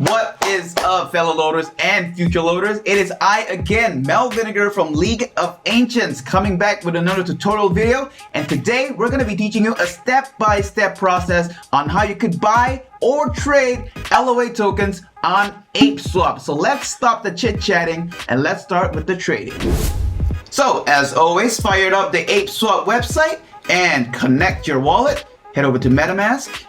What is up, fellow loaders and future loaders? It is I again, Mel Vinegar from League of Ancients, coming back with another tutorial video. And today we're going to be teaching you a step-by-step process on how you could buy or trade LOA tokens on ApeSwap. So let's stop the chit-chatting and let's start with the trading. So as always, fire up the ApeSwap website and connect your wallet. Head over to MetaMask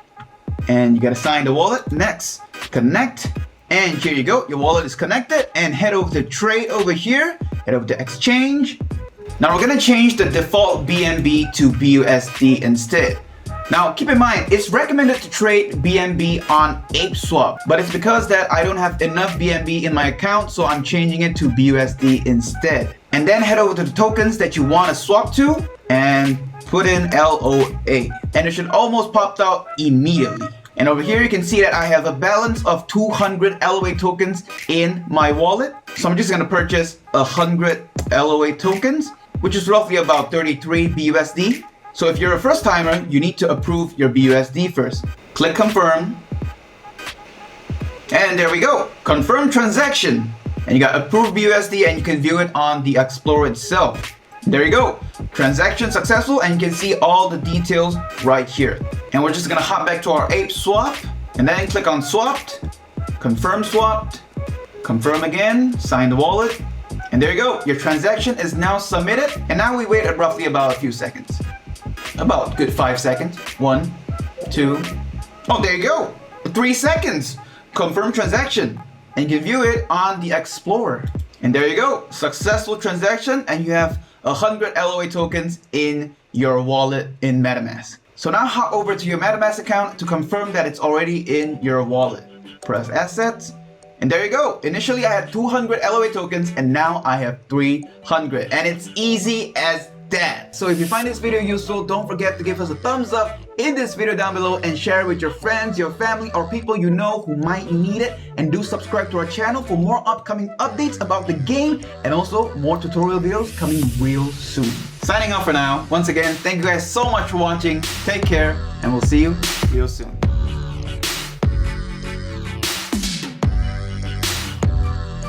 and you got to sign the wallet. Next, connect, and here you go, your wallet is connected. And head over to trade over here, head over to exchange. Now we're gonna change the default BNB to BUSD instead. Now keep in mind, it's recommended to trade BNB on ApeSwap, but it's because that I don't have enough BNB in my account, so I'm changing it to BUSD instead. And then head over to the tokens that you want to swap to and put in LOA, and it should almost pop out immediately. And over here you can see that I have a balance of 200 LOA tokens in my wallet. So I'm just gonna purchase 100 LOA tokens, which is roughly about 33 BUSD. So if you're a first timer, you need to approve your BUSD first. Click confirm. And there we go, confirm transaction. And you got approved BUSD and you can view it on the Explorer itself. There you go, transaction successful, and you can see all the details right here. And we're just gonna hop back to our ApeSwap and then click on swapped, confirm swapped, confirm again, sign the wallet, and there you go, your transaction is now submitted. And now we wait at roughly about a few seconds, about good 5 seconds. 1, 2, oh, there you go, 3 seconds, confirm transaction, and you can view it on the Explorer. And there you go, successful transaction, and you have 100 LOA tokens in your wallet in MetaMask. So now hop over to your MetaMask account to confirm that it's already in your wallet. Press assets, and there you go. Initially I had 200 LOA tokens and now I have 300, and it's easy as that. So if you find this video useful, don't forget to give us a thumbs up in this video down below and share it with your friends, your family, or people you know who might need it. And do subscribe to our channel for more upcoming updates about the game and also more tutorial videos coming real soon. Signing off for now. Once again, thank you guys so much for watching. Take care and we'll see you real soon.